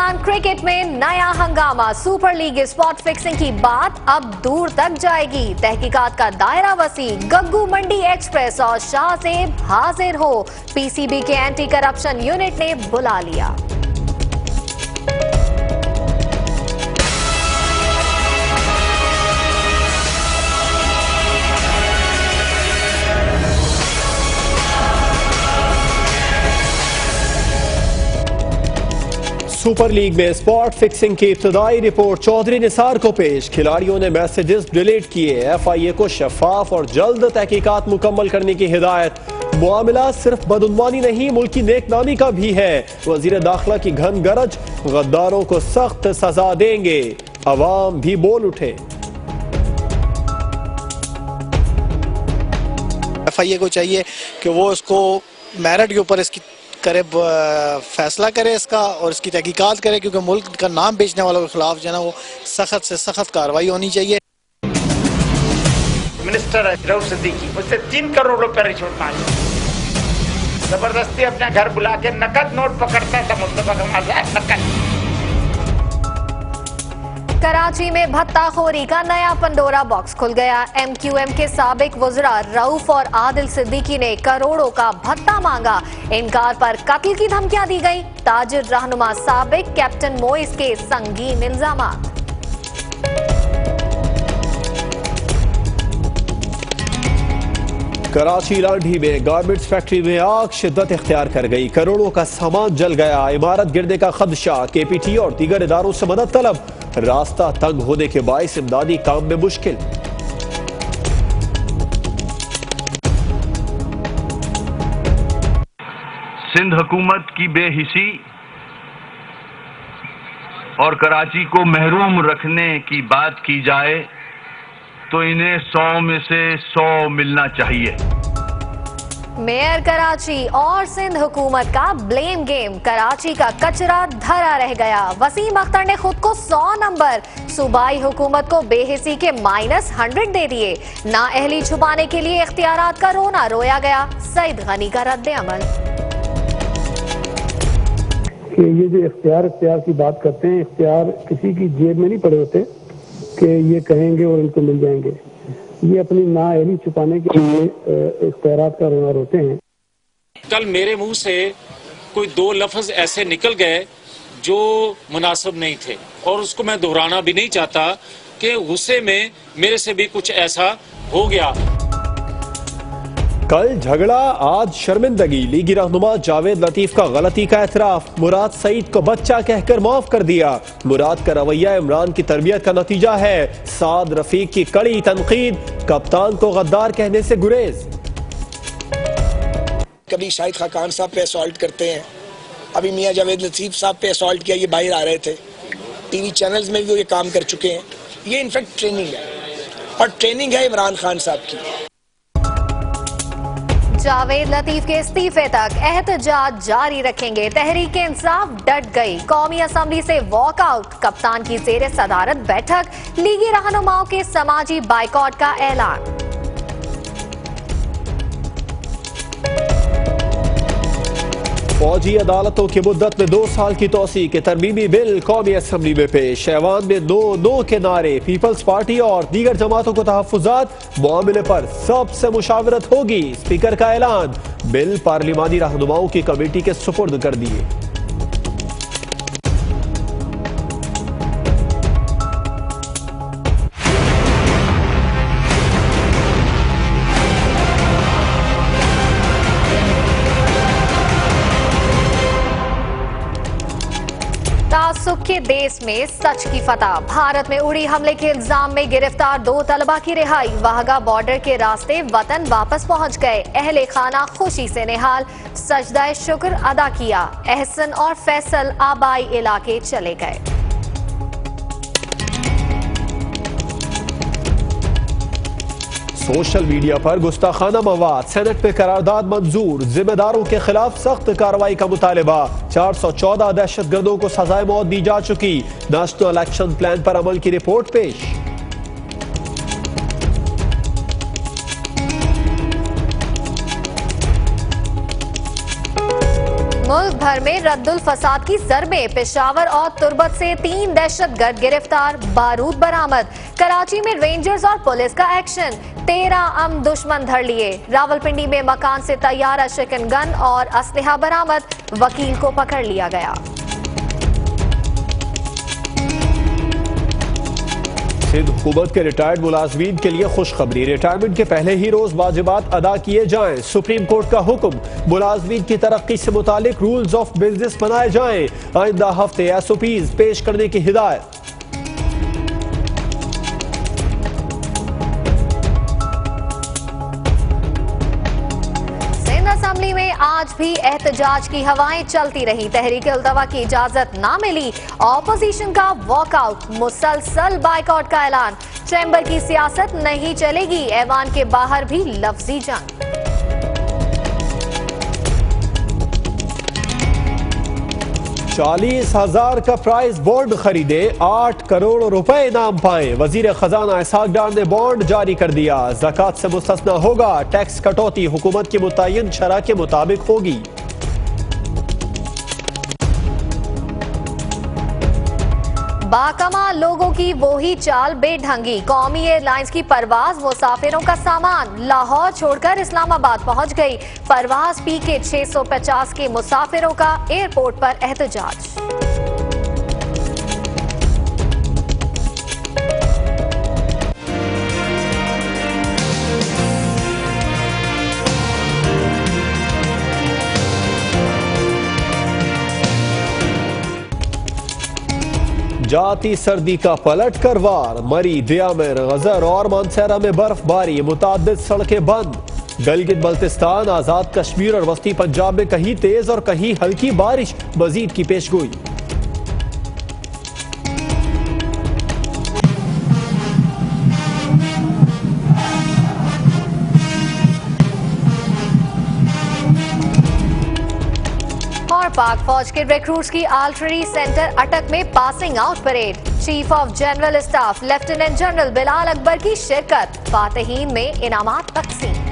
Pakistan cricket में नया हंगामा। सुपर लीग स्पॉट फिक्सिंग की बात अब दूर तक जाएगी। तहकीकात का दायरा वसी। गग्गू मंडी एक्सप्रेस और शाहजेब हाजिर हो। पीसीबी के एंटी करप्शन यूनिट ने बुला लिया। सुपर लीग में स्पॉट फिक्सिंग की इब्तदाई रिपोर्ट चौधरी निसार को पेश। खिलाड़ियों ने मैसेजेस डिलीट किए। एफआईए को शफाफ और जल्द तहकीकात मुकम्मल करने की हिदायत। मामला सिर्फ बदउनवानी नहीं, मुल्की नेकनामी का भी है। वजीर दाखिला की घन गरज, गद्दारों को सख्त सजा देंगे। अवाम भी बोल उठे। एफआईए को चाहिए कि वो इसको मेरिट के ऊपर इसकी करे, फैसला करे इसका और इसकी तहकीकात करे, क्योंकि मुल्क का नाम बेचने वालों के खिलाफ जो है ना वो सख्त से सख्त कार्रवाई होनी चाहिए। मिनिस्टर रऊफ सिद्दीकी उससे 3 करोड़ रुपए रिश्वत मांगी, जबरदस्ती अपने घर बुला के नकद नोट पकड़ता था मुस्तफा कमाल साहब, नकद। कराची में भत्ताखोरी का नया पंडोरा बॉक्स खुल गया। एमक्यूएम के साबिक वज़रा रऊफ और आदिल सिद्दीकी ने करोड़ों का भत्ता मांगा। इनकार पर कत्ल की धमकियां दी गई। ताजिर रहनुमा साबिक कैप्टन मोइस के संगीन इल्जामात। कराची लांढी में गारमेंट्स फैक्ट्री में आग शिद्दत इख्तियार कर गई। करोड़ों का सामान जल गया। इमारत गिरने का खदशा। केपीटी और दीगर इदारों से मदद तलब। रास्ता तंग होने के बायस इमदादी काम में मुश्किल। सिंध हुकूमत की बेहिसी और कराची को महरूम रखने की बात की जाए तो इन्हें 100 में से 100 मिलना चाहिए। मेयर कराची और सिंध हुकूमत का ब्लेम गेम। कराची का कचरा धरा रह गया। वसीम अख्तर ने खुद को 100 नंबर। सूबाई हुकूमत को बेहिसी के -100 दे दिए। नाअहली छुपाने के लिए इख्तियारात का रोना रोया गया। सईद गनी का रद्द अमल। ये जो इख्तियार की बात करते हैं, इख्तियार किसी की जेब में नहीं पड़े होते कि ये कहेंगे और इनको मिल जाएंगे। ये अपनी नाअहली छुपाने के लिए इख्तियारात का रोना रोते हैं। कल मेरे मुंह से कोई 2 लफ्ज ऐसे निकल गए जो मुनासिब नहीं थे और उसको मैं दोहराना भी नहीं चाहता कि गुस्से में मेरे से भी कुछ ऐसा हो गया। कल झगड़ा, आज शर्मिंदगी। लीगी रहनुमा जावेद लतीफ का गलती का एतराफ। मुराद सईद को बच्चा कहकर माफ कर दिया। मुराद का रवैया इमरान की तरबियत का नतीजा है। साद रफीक की कड़ी तनकीद। कप्तान को गद्दार कहने से गुरेज। कभी शाहिद खाकान साहब पे असॉल्ट करते हैं, अभी मियां जावेद लतीफ साहब पे असॉल्ट किया, ये बाहर आ रहे थे। टीवी चैनल्स में भी वो ये काम कर चुके हैं। ये इनफैक्ट ट्रेनिंग है और ट्रेनिंग है इमरान खान साहब की। जावेद लतीफ के इस्तीफे तक एहतजाज जारी रखेंगे। तहरीक इंसाफ डट गई। कौमी असम्बली से वॉकआउट। कप्तान की जेर सदारत बैठक। लीगी रहनुमाओं के समाजी बाइकॉट का ऐलान। फौजी अदालतों की मुद्दत में 2 साल की तोसी के तरमीमी बिल कौमी असम्बली में पेश। ऐवान में नो के नारे। पीपल्स पार्टी और दीगर जमातों को तहफ़्फ़ुज़ात। मामले पर सबसे मुशावरत होगी। स्पीकर का ऐलान। बिल पार्लिमानी रहनुमाओं की कमेटी के सुपुर्द कर दिए। तासुब के देश में सच की फतह। भारत में उड़ी हमले के इल्जाम में गिरफ्तार 2 तलबा की रिहाई। वाहगा बॉर्डर के रास्ते वतन वापस पहुंच गए। अहले खाना खुशी से निहाल। सजदा शुक्र अदा किया। एहसन और फैसल आबाई इलाके चले गए। सोशल मीडिया पर गुस्ताखाना मवाद। सेनेट में करारदाद मंजूर। जिम्मेदारों के खिलाफ सख्त कार्रवाई का मुतालबा। 414 दहशतगर्दों को सजाए मौत दी जा चुकी। नेशनल एक्शन प्लान पर अमल की रिपोर्ट पेश। मुल्क भर में रद्दुल फसाद की ज़रबें, पेशावर और तुर्बत से 3 दहशतगर्द गिरफ्तार, बारूद बरामद। कराची में रेंजर्स और पुलिस का एक्शन, 13 अम दुश्मन धर लिए। रावलपिंडी में मकान से तैयार शिकन गन और असलहा बरामद, वकील को पकड़ लिया गया। सिंध हुकूमत के रिटायर्ड मुलाजमीन के लिए खुशखबरी, रिटायरमेंट के पहले ही रोज वाजिबात अदा किए जाएं। सुप्रीम कोर्ट का हुक्म, मुलाजमीन की तरक्की से मुतालिक रूल्स ऑफ बिजनेस बनाए जाएं। आइंदा हफ्ते SOPs पेश करने की हिदायत। असेंबली में आज भी एहतजाज की हवाएं चलती रही। तहरीक-ए-उल्तवा की इजाजत ना मिली, ऑपोजिशन का वॉकआउट, मुसलसल बाइकआउट का ऐलान। चैम्बर की सियासत नहीं चलेगी, ऐवान के बाहर भी लफ्जी जंग। $40,000 का प्राइज बॉन्ड खरीदे, 8 करोड़ रुपए इनाम पाए। वजीर खजाना इसहाक डार ने बॉन्ड जारी कर दिया। ज़कात से मुस्तस्ना होगा, टैक्स कटौती हुकूमत की मुतय्यन शरह के मुताबिक होगी। बाकमाल लोगों की वही चाल बेढंगी, कौमी एयरलाइंस की परवाज मुसाफिरों का सामान लाहौर छोड़कर इस्लामाबाद पहुंच गई। परवाज PK 650 के मुसाफिरों का एयरपोर्ट पर एहतजाज। जाती सर्दी का पलट कर वार, मरी, दियामिर, गजर और मानसेरा में बर्फबारी, मुताद्दिद सड़कें बंद। गलगित बल्तिस्तान, आजाद कश्मीर और वस्ती पंजाब में कहीं तेज और कहीं हल्की बारिश, मजीद की पेशगोई। और पाक फौज के रिक्रूट्स की आर्टिलरी सेंटर अटक में passing out parade. Chief of general staff lieutenant general Bilal Akbar की शिरकत, फातहीन में इनामात तकसीम।